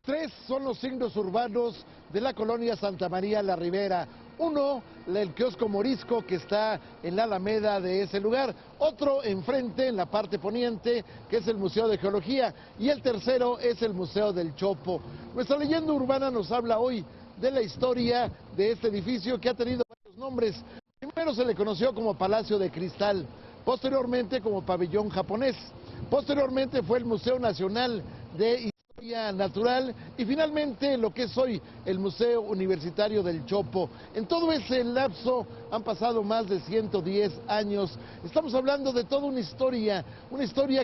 Tres son los signos urbanos de la colonia Santa María la Ribera. Uno, el kiosco morisco que está en la Alameda de ese lugar. Otro enfrente, en la parte poniente, que es el Museo de Geología. Y el tercero es el Museo del Chopo. Nuestra leyenda urbana nos habla hoy de la historia de este edificio que ha tenido varios nombres. Primero se le conoció como Palacio de Cristal, posteriormente como Pabellón Japonés. Posteriormente fue el Museo Nacional de Historia Natural y finalmente lo que es hoy el Museo Universitario del Chopo. En todo ese lapso han pasado más de 110 años. Estamos hablando de toda una historia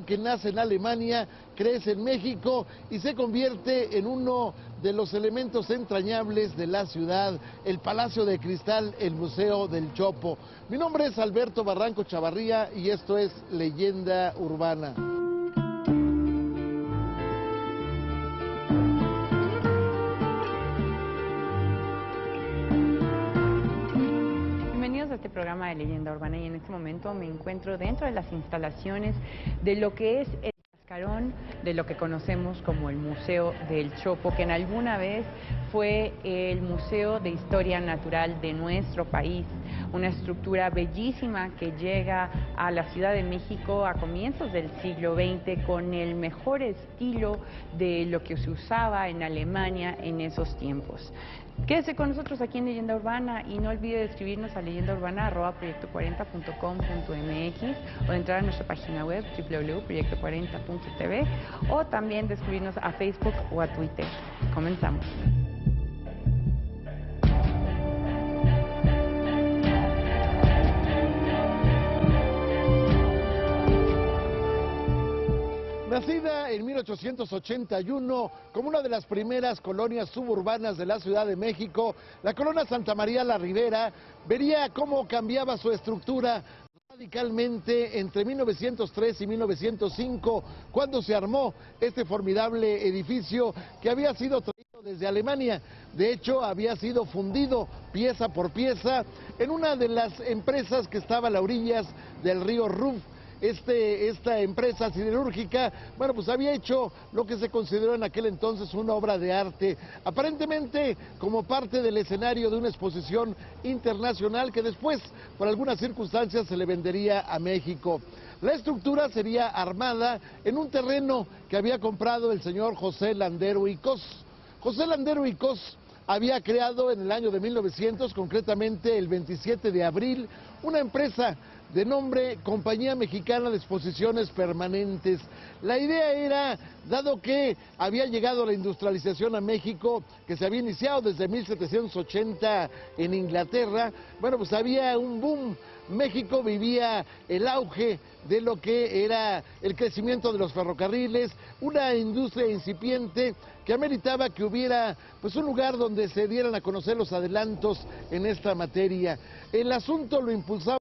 que nace en Alemania, crece en México y se convierte en uno de los elementos entrañables de la ciudad, el Palacio de Cristal, el Museo del Chopo. Mi nombre es Alberto Barranco Chavarría y esto es Leyenda Urbana. Bienvenidos a este programa de Leyenda Urbana y en este momento me encuentro dentro de las instalaciones de lo que es el cascarón de lo que conocemos como el Museo del Chopo, que en alguna vez fue el Museo de Historia Natural de nuestro país, una estructura bellísima que llega a la Ciudad de México a comienzos del siglo XX con el mejor estilo de lo que se usaba en Alemania en esos tiempos. Quédese con nosotros aquí en Leyenda Urbana y no olvide de escribirnos a leyendaurbana@proyecto40.com.mx o de entrar a nuestra página web www.proyecto40.tv o también de escribirnos a Facebook o a Twitter. Comenzamos. Nacida en 1881 como una de las primeras colonias suburbanas de la Ciudad de México, la colonia Santa María la Ribera vería cómo cambiaba su estructura radicalmente entre 1903 y 1905, cuando se armó este formidable edificio que había sido traído desde Alemania. De hecho, había sido fundido pieza por pieza en una de las empresas que estaba a las orillas del río Ruf. Esta empresa siderúrgica, bueno, pues había hecho lo que se consideró en aquel entonces una obra de arte, aparentemente como parte del escenario de una exposición internacional que después, por algunas circunstancias, se le vendería a México. La estructura sería armada en un terreno que había comprado el señor José Landero y Cos. José Landero y Cos había creado en el año de 1900, concretamente el 27 de abril, una empresa de nombre Compañía Mexicana de Exposiciones Permanentes. La idea era, dado que había llegado la industrialización a México, que se había iniciado desde 1780 en Inglaterra, bueno, pues había un boom. México vivía el auge de lo que era el crecimiento de los ferrocarriles, una industria incipiente que ameritaba que hubiera pues un lugar donde se dieran a conocer los adelantos en esta materia. El asunto lo impulsaba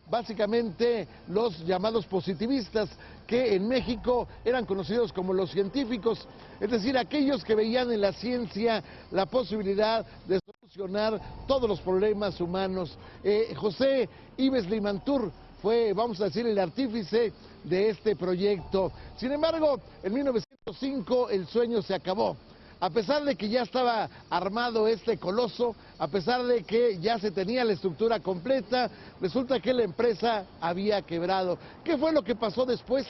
básicamente los llamados positivistas, que en México eran conocidos como los científicos, es decir, aquellos que veían en la ciencia la posibilidad de solucionar todos los problemas humanos. José Ives Limantur fue, vamos a decir, el artífice de este proyecto. Sin embargo, en 1905 el sueño se acabó. A pesar de que ya estaba armado este coloso, a pesar de que ya se tenía la estructura completa, resulta que la empresa había quebrado. ¿Qué fue lo que pasó después?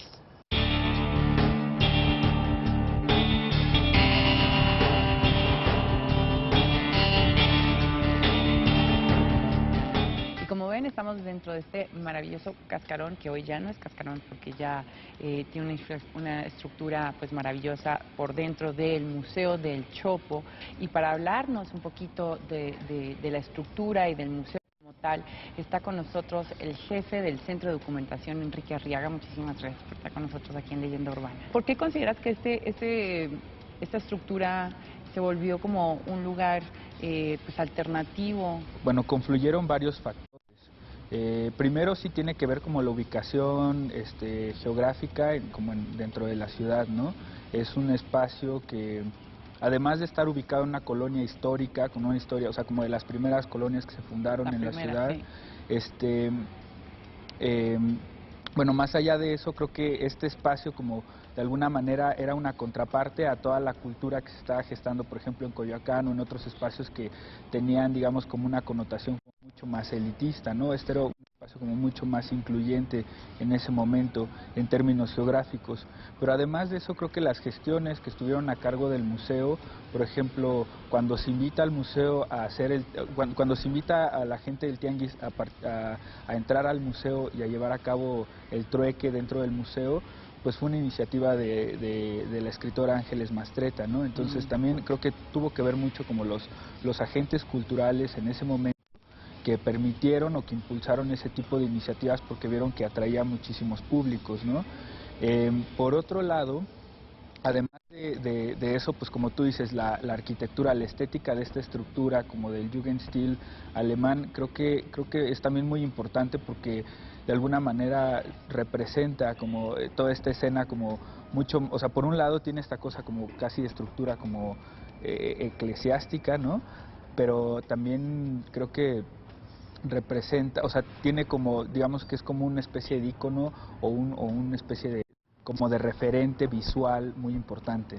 Como ven, estamos dentro de este maravilloso cascarón, que hoy ya no es cascarón porque ya tiene una estructura pues maravillosa por dentro del Museo del Chopo. Y para hablarnos un poquito de la estructura y del museo como tal, está con nosotros el jefe del Centro de Documentación, Enrique Arriaga. Muchísimas gracias por estar con nosotros aquí en Leyenda Urbana. ¿Por qué consideras que esta estructura se volvió como un lugar pues alternativo? Bueno, confluyeron varios factores. Primero sí tiene que ver como la ubicación geográfica dentro de la ciudad, ¿no? Es un espacio que, además de estar ubicado en una colonia histórica, con una historia, o sea, como de las primeras colonias que se fundaron en la ciudad, sí. bueno, más allá de eso, creo que este espacio como de alguna manera era una contraparte a toda la cultura que se estaba gestando, por ejemplo, en Coyoacán o en otros espacios que tenían, digamos, como una connotación mucho más elitista, ¿no? Este era un espacio como mucho más incluyente en ese momento en términos geográficos. Pero además de eso, creo que las gestiones que estuvieron a cargo del museo, por ejemplo, cuando se invita al museo a hacer cuando se invita a la gente del Tianguis a entrar al museo y a llevar a cabo el trueque dentro del museo, pues fue una iniciativa de la escritora Ángeles Mastretta, ¿no? Entonces también creo que tuvo que ver mucho como los agentes culturales en ese momento que permitieron o que impulsaron ese tipo de iniciativas porque vieron que atraía a muchísimos públicos, ¿no? Por otro lado, además de eso, pues como tú dices, la arquitectura, la estética de esta estructura, como del Jugendstil alemán, creo que es también muy importante porque de alguna manera representa como toda esta escena como mucho, o sea, por un lado tiene esta cosa como casi de estructura como eclesiástica, ¿no? Pero también creo que representa, o sea, tiene como, digamos que es como una especie de ícono o una especie de como de referente visual muy importante.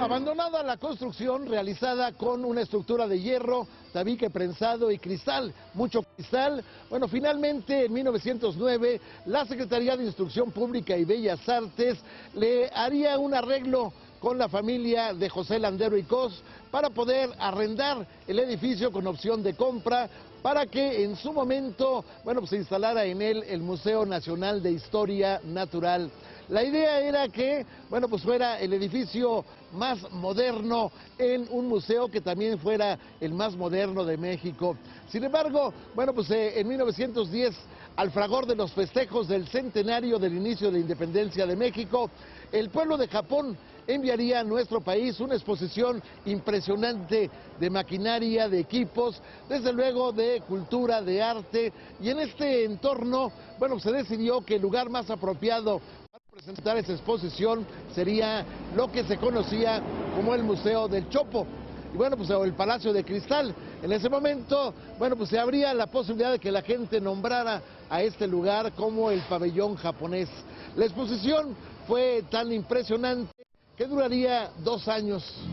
Abandonada la construcción realizada con una estructura de hierro, tabique prensado y cristal, mucho cristal. Bueno, finalmente en 1909 la Secretaría de Instrucción Pública y Bellas Artes le haría un arreglo con la familia de José Landero y Cos para poder arrendar el edificio con opción de compra para que en su momento, bueno, pues se instalara en él el Museo Nacional de Historia Natural. La idea era que, bueno, pues fuera el edificio más moderno en un museo que también fuera el más moderno de México. Sin embargo, bueno, pues en 1910, al fragor de los festejos del centenario del inicio de la independencia de México, el pueblo de Japón enviaría a nuestro país una exposición impresionante de maquinaria, de equipos, desde luego de cultura, de arte, y en este entorno, bueno, se decidió que el lugar más apropiado para presentar esa exposición sería lo que se conocía como el Museo del Chopo, y bueno, pues o el Palacio de Cristal. En ese momento, bueno, pues se abría la posibilidad de que la gente nombrara a este lugar como el pabellón japonés. La exposición fue tan impresionante que duraría 2 años.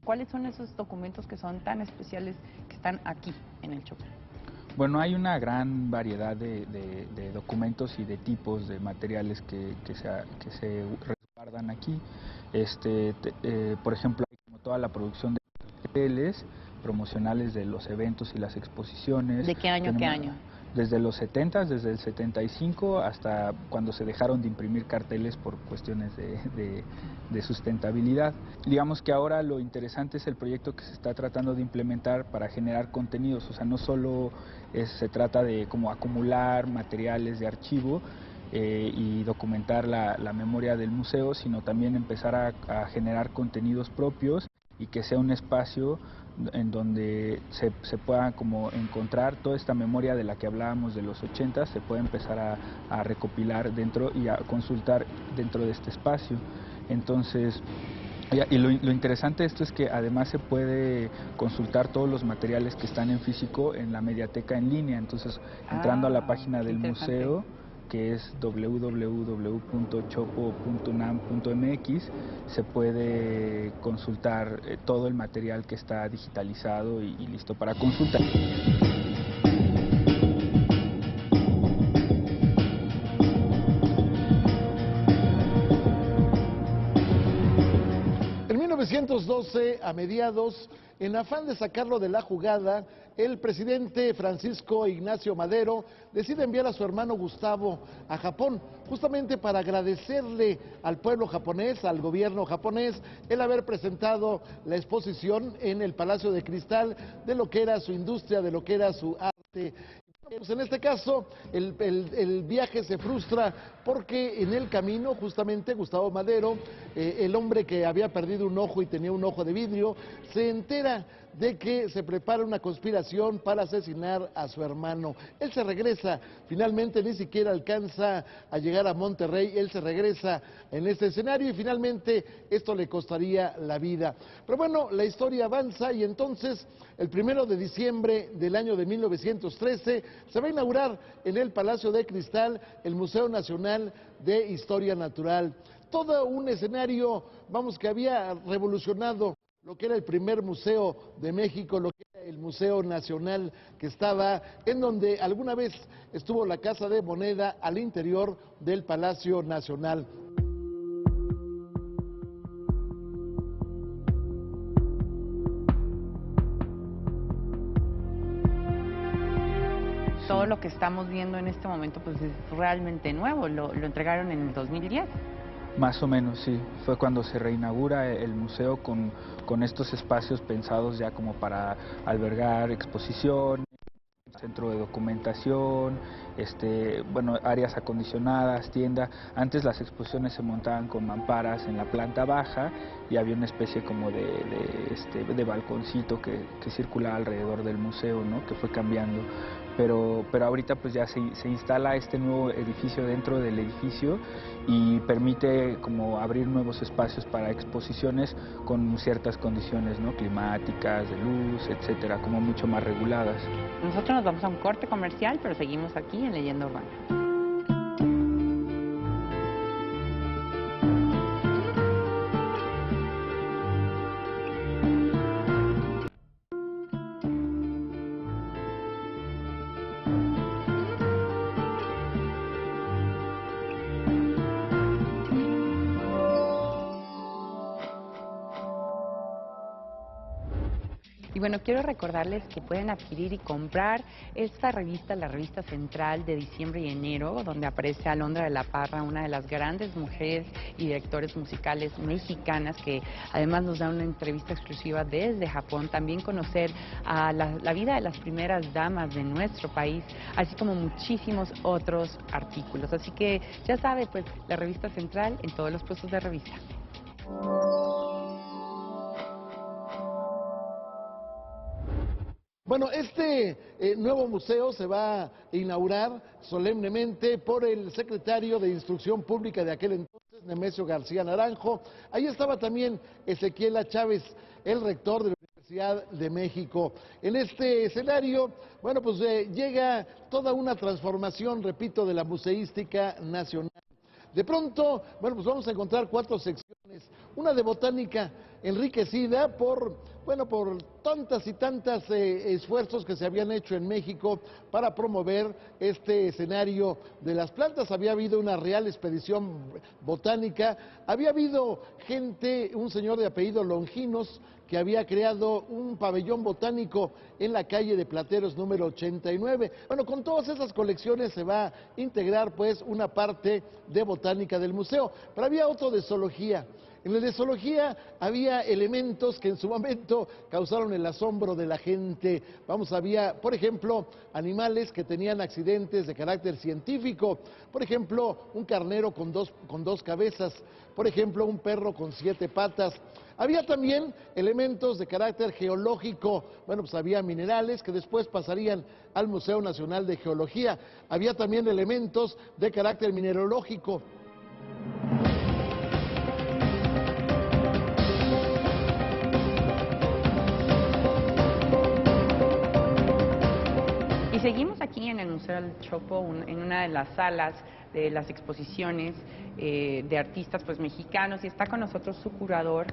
¿Cuáles son esos documentos que son tan especiales que están aquí en el Chopo? Bueno, hay una gran variedad de documentos y de tipos de materiales que se resguardan aquí. Por ejemplo, hay como toda la producción de carteles promocionales de los eventos y las exposiciones. ¿De qué año a qué año? Desde los 70, desde el 75 hasta cuando se dejaron de imprimir carteles por cuestiones de sustentabilidad. Digamos que ahora lo interesante es el proyecto que se está tratando de implementar para generar contenidos, o sea, no solo se trata de como acumular materiales de archivo y documentar la memoria del museo, sino también empezar a generar contenidos propios y que sea un espacio en donde se pueda como encontrar toda esta memoria de la que hablábamos de los 80, se puede empezar a recopilar dentro y a consultar dentro de este espacio. Entonces, y lo interesante de esto es que además se puede consultar todos los materiales que están en físico en la mediateca en línea, entonces entrando a la página del museo, que es www.chopo.unam.mx, se puede consultar todo el material que está digitalizado y listo para consulta. En 1912, a mediados, en afán de sacarlo de la jugada, el presidente Francisco Ignacio Madero decide enviar a su hermano Gustavo a Japón, justamente para agradecerle al pueblo japonés, al gobierno japonés, el haber presentado la exposición en el Palacio de Cristal de lo que era su industria, de lo que era su arte. Pues en este caso, el viaje se frustra porque en el camino justamente Gustavo Madero, el hombre que había perdido un ojo y tenía un ojo de vidrio, se entera de que se prepara una conspiración para asesinar a su hermano. Él se regresa, finalmente ni siquiera alcanza a llegar a Monterrey, él se regresa en este escenario y finalmente esto le costaría la vida. Pero bueno, la historia avanza y entonces el 1 de diciembre del año de 1913 se va a inaugurar en el Palacio de Cristal el Museo Nacional de Historia Natural. Todo un escenario, vamos, que había revolucionado lo que era el primer museo de México, lo que era el Museo Nacional, que estaba en donde alguna vez estuvo la Casa de Moneda al interior del Palacio Nacional. Todo lo que estamos viendo en este momento pues es realmente nuevo, lo entregaron en el 2010. Más o menos, sí. Fue cuando se reinaugura el museo con estos espacios pensados ya como para albergar exposición, centro de documentación, bueno, áreas acondicionadas, tienda. Antes las exposiciones se montaban con mamparas en la planta baja y había una especie como de balconcito que circulaba alrededor del museo, ¿no? Que fue cambiando. Pero ahorita pues ya se instala este nuevo edificio dentro del edificio y permite como abrir nuevos espacios para exposiciones con ciertas condiciones, ¿no? Climáticas, de luz, etcétera, como mucho más reguladas. Nosotros nos vamos a un corte comercial, pero seguimos aquí en Leyenda Urbana. Y bueno, quiero recordarles que pueden adquirir y comprar esta revista, la revista Central de diciembre y enero, donde aparece Alondra de la Parra, una de las grandes mujeres y directores musicales mexicanas, que además nos da una entrevista exclusiva desde Japón. También conocer a la vida de las primeras damas de nuestro país, así como muchísimos otros artículos. Así que ya sabe, pues la revista Central en todos los puestos de revista. Bueno, este nuevo museo se va a inaugurar solemnemente por el secretario de Instrucción Pública de aquel entonces, Nemesio García Naranjo. Ahí estaba también Ezequiela Chávez, el rector de la Universidad de México. En este escenario, bueno, pues llega toda una transformación, repito, de la museística nacional. De pronto, bueno, pues vamos a encontrar 4 secciones. Una de botánica enriquecida por tantas y tantas esfuerzos que se habían hecho en México para promover este escenario de las plantas. Había habido una real expedición botánica, había habido gente, un señor de apellido Longinos, que había creado un pabellón botánico en la calle de Plateros número 89. Bueno, con todas esas colecciones se va a integrar pues una parte de botánica del museo, pero había otro de zoología. En el de zoología había elementos que en su momento causaron el asombro de la gente. Vamos, había, por ejemplo, animales que tenían accidentes de carácter científico. Por ejemplo, un carnero con dos cabezas. Por ejemplo, un perro con 7 patas. Había también elementos de carácter geológico. Bueno, pues había minerales que después pasarían al Museo Nacional de Geología. Había también elementos de carácter mineralógico. Y seguimos aquí en el Museo del Chopo, en una de las salas de las exposiciones de artistas pues mexicanos, y está con nosotros su curador,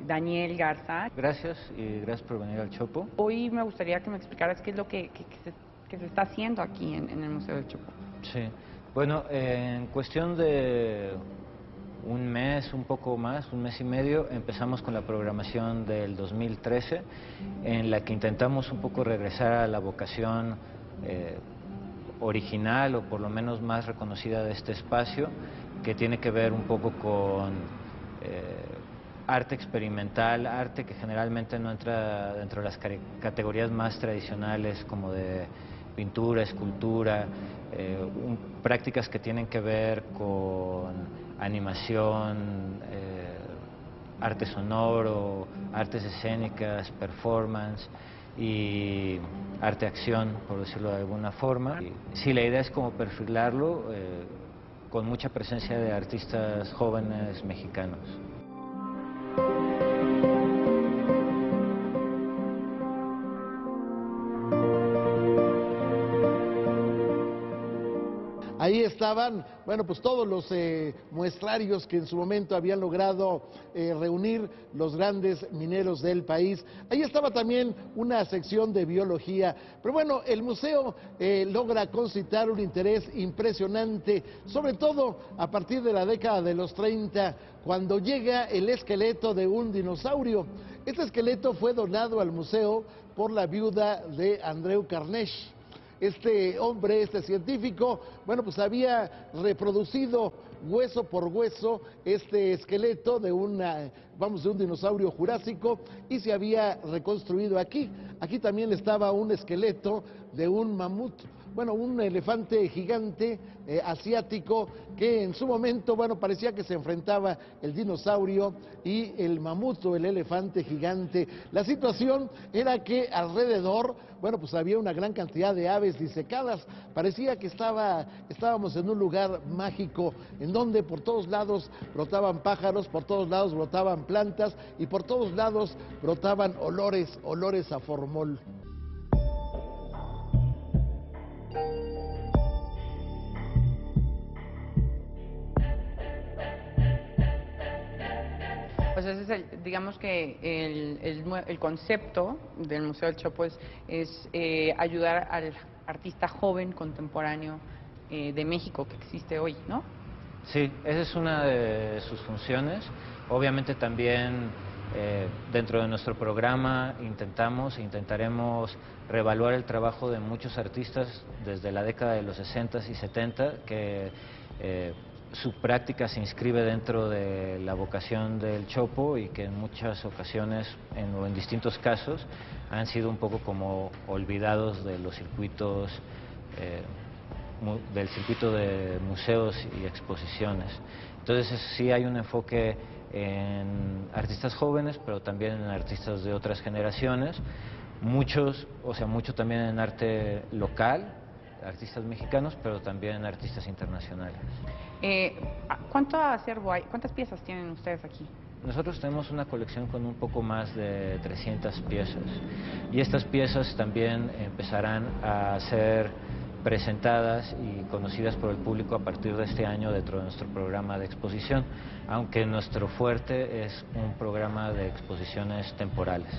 Daniel Garza. Gracias y gracias por venir al Chopo. Hoy me gustaría que me explicaras qué es lo que se está haciendo aquí en el Museo del Chopo. Sí, bueno, en cuestión de un mes, un poco más, un mes y medio, empezamos con la programación del 2013, en la que intentamos un poco regresar a la vocación original, o por lo menos más reconocida, de este espacio, que tiene que ver un poco con arte experimental, arte que generalmente no entra dentro de las categorías más tradicionales como de pintura, escultura, prácticas que tienen que ver con animación, arte sonoro, artes escénicas, performance y arte-acción, por decirlo de alguna forma. Sí, la idea es como perfilarlo con mucha presencia de artistas jóvenes mexicanos. Ahí estaban, bueno, pues todos los muestrarios que en su momento habían logrado reunir los grandes mineros del país. Ahí estaba también una sección de biología. Pero bueno, el museo logra concitar un interés impresionante, sobre todo a partir de la década de los 30, cuando llega el esqueleto de un dinosaurio. Este esqueleto fue donado al museo por la viuda de Andreu Carneix. Este hombre, este científico, bueno, pues había reproducido hueso por hueso este esqueleto de de un dinosaurio jurásico y se había reconstruido aquí. Aquí también estaba un esqueleto de un mamut, bueno, un elefante gigante asiático que en su momento, bueno, parecía que se enfrentaba el dinosaurio y el mamut o el elefante gigante. La situación era que alrededor, bueno, pues había una gran cantidad de aves disecadas. Parecía que estábamos en un lugar mágico en donde por todos lados brotaban pájaros, por todos lados brotaban plantas y por todos lados brotaban olores a formol. Pues ese es digamos que el concepto del Museo del Chopo es ayudar al artista joven contemporáneo de México que existe hoy, ¿no? Sí, esa es una de sus funciones. Obviamente también dentro de nuestro programa intentaremos reevaluar el trabajo de muchos artistas desde la década de los 60 y 70 que su práctica se inscribe dentro de la vocación del Chopo y que en muchas ocasiones, en distintos casos, han sido un poco como olvidados de los circuitos, del circuito de museos y exposiciones. Entonces sí hay un enfoque en artistas jóvenes, pero también en artistas de otras generaciones, mucho también en arte local, artistas mexicanos, pero también artistas internacionales. ¿Cuánto acervo hay? ¿Cuántas piezas tienen ustedes aquí? Nosotros tenemos una colección con un poco más de 300 piezas y estas piezas también empezarán a ser presentadas y conocidas por el público a partir de este año dentro de nuestro programa de exposición, aunque nuestro fuerte es un programa de exposiciones temporales.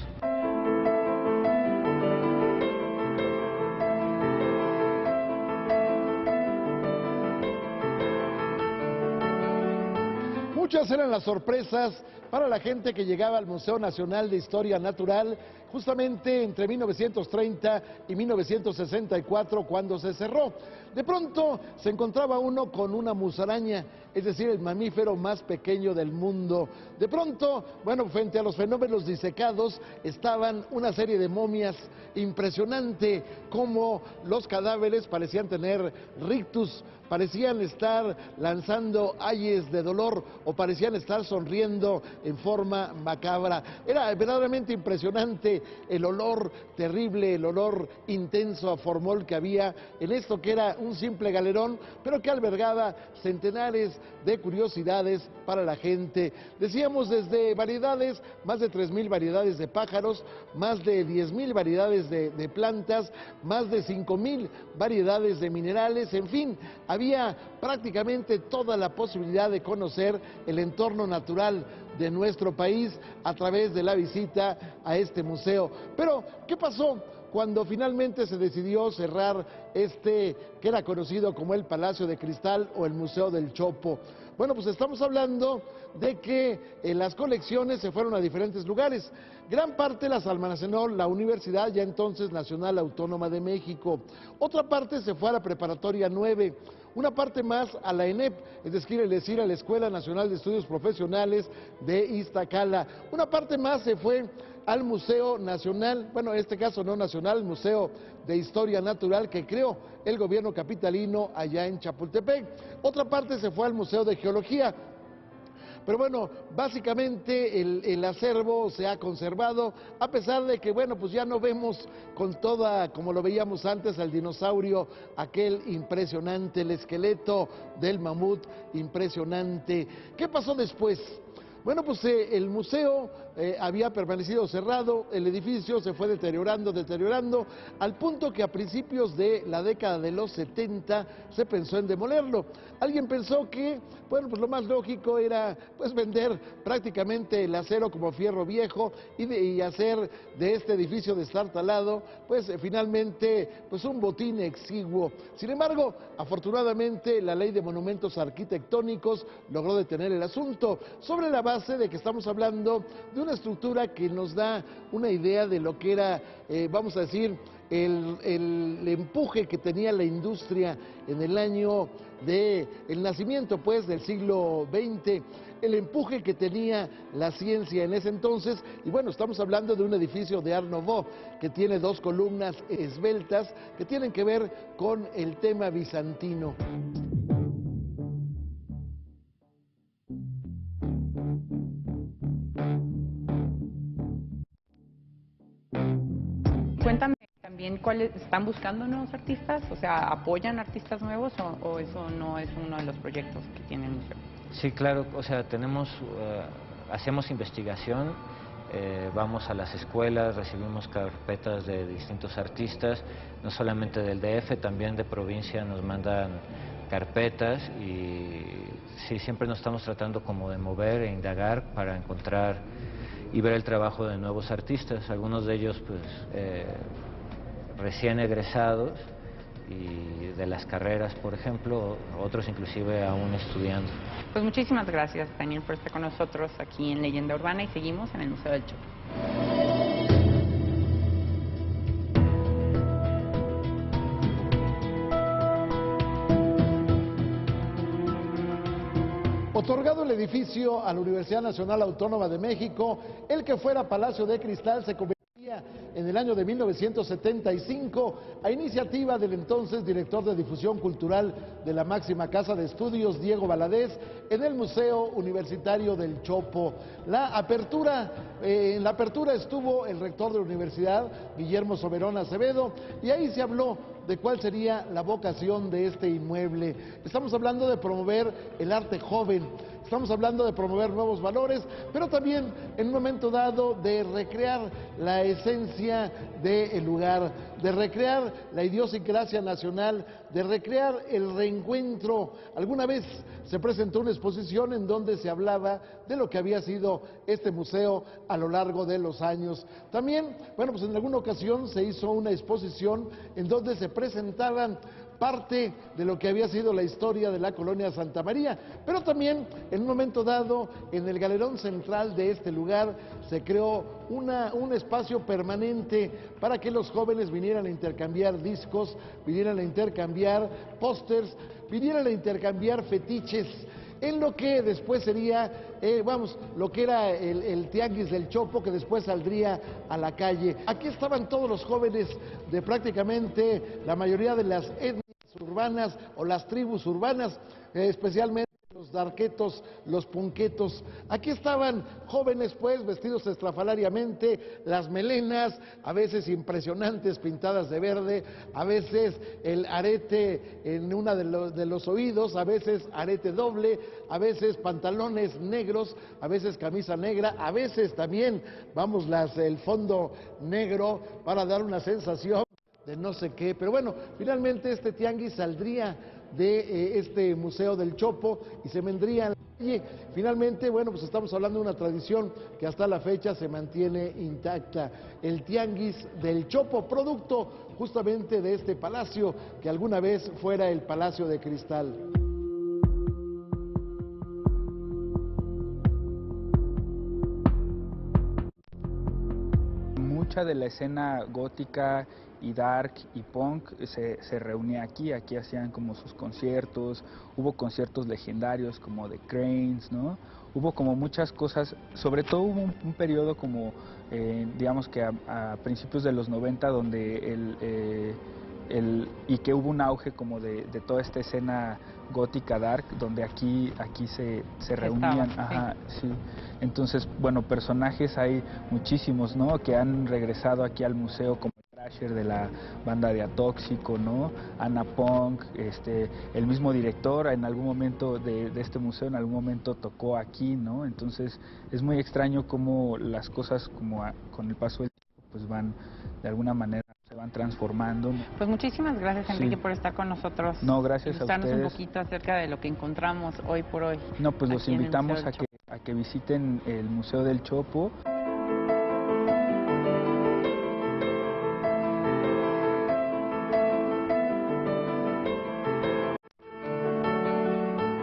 Muchas eran las sorpresas para la gente que llegaba al Museo Nacional de Historia Natural justamente entre 1930 y 1964 cuando se cerró. De pronto se encontraba uno con una musaraña, es decir, el mamífero más pequeño del mundo. De pronto, bueno, frente a los fenómenos disecados estaban una serie de momias impresionante, como los cadáveres parecían tener rictus, parecían estar lanzando ayes de dolor o parecían estar sonriendo en forma macabra. Era verdaderamente impresionante el olor terrible, el olor intenso a formol que había en esto que era un simple galerón, pero que albergaba centenares de curiosidades para la gente. Decíamos desde variedades, más de 3,000 variedades de pájaros, más de 10,000 variedades de plantas, más de 5,000 variedades de minerales, en fin, había prácticamente toda la posibilidad de conocer el entorno natural de nuestro país a través de la visita a este museo. Pero, ¿qué pasó cuando finalmente se decidió cerrar que era conocido como el Palacio de Cristal o el Museo del Chopo? Bueno, pues estamos hablando de que las colecciones se fueron a diferentes lugares. Gran parte las almacenó la Universidad, ya entonces Nacional Autónoma de México. Otra parte se fue a la Preparatoria 9. Una parte más a la ENEP, es decir, a la Escuela Nacional de Estudios Profesionales de Iztacala. Una parte más se fue al Museo Nacional, bueno, en este caso no nacional, el Museo de Historia Natural que creó el gobierno capitalino allá en Chapultepec. Otra parte se fue al Museo de Geología. Pero bueno, básicamente el acervo se ha conservado, a pesar de que, bueno, pues ya no vemos con toda, como lo veíamos antes, al dinosaurio, aquel impresionante, el esqueleto del mamut impresionante. ¿Qué pasó después? Bueno, pues el museo había permanecido cerrado, el edificio se fue deteriorando, al punto que a principios de la década de los 70 se pensó en demolerlo. Alguien pensó que, bueno, pues lo más lógico era pues vender prácticamente el acero como fierro viejo y hacer de este edificio destartalado, pues finalmente, pues un botín exiguo. Sin embargo, afortunadamente la Ley de Monumentos Arquitectónicos logró detener el asunto, sobre la base de que estamos hablando de una estructura que nos da una idea de lo que era, vamos a decir, el empuje que tenía la industria en el año del nacimiento, pues, del siglo XX, el empuje que tenía la ciencia en ese entonces, y bueno, estamos hablando de un edificio de Art Nouveau, que tiene dos columnas esbeltas que tienen que ver con el tema bizantino. Cuéntame también cuáles están buscando nuevos artistas, o sea, ¿apoyan artistas nuevos o eso no es uno de los proyectos que tiene el museo? Sí, claro, o sea, hacemos investigación, vamos a las escuelas, recibimos carpetas de distintos artistas, no solamente del DF, también de provincia nos mandan carpetas y sí, siempre nos estamos tratando como de mover e indagar para encontrar y ver el trabajo de nuevos artistas, algunos de ellos pues recién egresados y de las carreras, por ejemplo, otros inclusive aún estudiando. Pues muchísimas gracias, Daniel, por estar con nosotros aquí en Leyenda Urbana y seguimos en el Museo del Chopo. Otorgado el edificio a la Universidad Nacional Autónoma de México, el que fuera Palacio de Cristal se convertiría en el año de 1975 a iniciativa del entonces director de difusión cultural de la máxima casa de estudios, Diego Valadez, en el Museo Universitario del Chopo. En la apertura estuvo el rector de la universidad, Guillermo Soberón Acevedo, y ahí se habló de cuál sería la vocación de este inmueble. Estamos hablando de promover el arte joven, estamos hablando de promover nuevos valores, pero también en un momento dado de recrear la esencia del lugar, de recrear la idiosincrasia nacional, de recrear el reencuentro. Alguna vez se presentó una exposición en donde se hablaba de lo que había sido este museo a lo largo de los años. También, bueno, pues en alguna ocasión se hizo una exposición en donde se presentaban parte de lo que había sido la historia de la colonia Santa María, pero también en un momento dado en el galerón central de este lugar se creó un espacio permanente para que los jóvenes vinieran a intercambiar discos, vinieran a intercambiar pósters, vinieran a intercambiar fetiches, en lo que después sería, lo que era el Tianguis del Chopo, que después saldría a la calle. Aquí estaban todos los jóvenes de prácticamente la mayoría de las etnias urbanas o las tribus urbanas, especialmente los darquetos, los punquetos. Aquí estaban jóvenes pues vestidos estrafalariamente, las melenas, a veces impresionantes pintadas de verde, a veces el arete en una de los oídos, a veces arete doble, a veces pantalones negros, a veces camisa negra, a veces también, el fondo negro para dar una sensación de no sé qué, pero bueno, finalmente este tianguis saldría de este Museo del Chopo y se vendría a la calle. Finalmente, bueno, pues estamos hablando de una tradición que hasta la fecha se mantiene intacta, el Tianguis del Chopo, producto justamente de este palacio que alguna vez fuera el Palacio de Cristal. Mucha de la escena gótica y dark y punk se reunía aquí hacían como sus conciertos, hubo conciertos legendarios como The Cranes, ¿no? hubo como muchas cosas, sobre todo hubo un periodo como, digamos que a principios de los 90, donde y que hubo un auge como de toda esta escena gótica dark, donde aquí se reunían, ajá, sí. Entonces, bueno, personajes hay muchísimos, ¿no?, que han regresado aquí al museo, como Thrasher de la banda de Atóxico, ¿no?, Ana Punk, el mismo director en algún momento de este museo, en algún momento tocó aquí, ¿no? Entonces es muy extraño cómo las cosas, como con el paso del tiempo, pues van de alguna manera, se van transformando. Pues muchísimas gracias, Enrique, Sí. por estar con nosotros. No, gracias a ilustrarnos ustedes. un poquito acerca de lo que encontramos hoy por hoy. No, pues los aquí en el invitamos Museo del a que visiten el Museo del Chopo.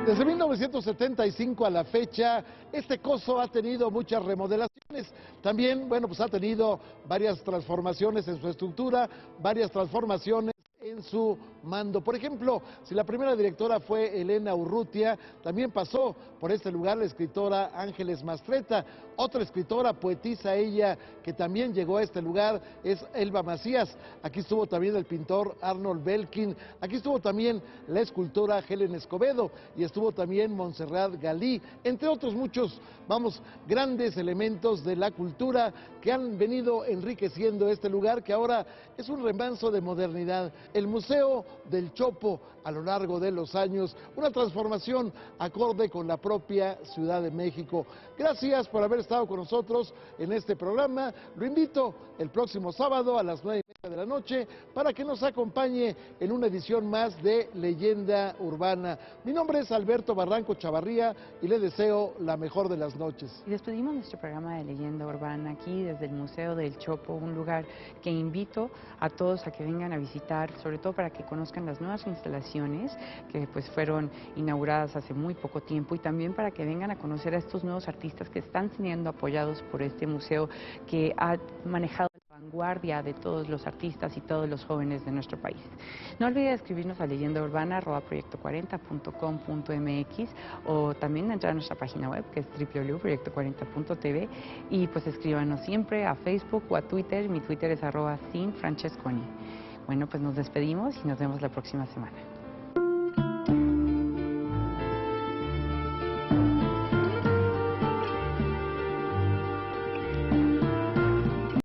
Desde 1975 a la fecha, este coso ha tenido muchas remodelaciones. También, bueno, pues ha tenido varias transformaciones en su estructura, varias transformaciones en su mando. Por ejemplo, si la primera directora fue Elena Urrutia, también pasó por este lugar la escritora Ángeles Mastretta. Otra escritora, poetisa ella, que también llegó a este lugar, es Elba Macías. Aquí estuvo también el pintor Arnold Belkin, aquí estuvo también la escultora Helen Escobedo y estuvo también Montserrat Galí, entre otros muchos, vamos, grandes elementos de la cultura que han venido enriqueciendo este lugar, que ahora es un remanso de modernidad. El Museo del Chopo, a lo largo de los años, una transformación acorde con la propia Ciudad de México. Gracias por haber estado con nosotros en este programa. Lo invito el próximo sábado a las 9:30 de la noche para que nos acompañe en una edición más de Leyenda Urbana. Mi nombre es Alberto Barranco Chavarría y le deseo la mejor de las noches. Y despedimos nuestro programa de Leyenda Urbana aquí desde el Museo del Chopo, un lugar que invito a todos a que vengan a visitar, sobre todo para que conozcan las nuevas instalaciones que pues fueron inauguradas hace muy poco tiempo, y también para que vengan a conocer a estos nuevos artistas que están siendo apoyados por este museo, que ha manejado la vanguardia de todos los artistas y todos los jóvenes de nuestro país. No olviden escribirnos a leyendaurbana@proyecto40.com.mx o también entrar a nuestra página web, que es www.proyecto40.tv, y pues escríbanos siempre a Facebook o a Twitter. Mi Twitter es @sinfrancesconi. Bueno, pues nos despedimos y nos vemos la próxima semana.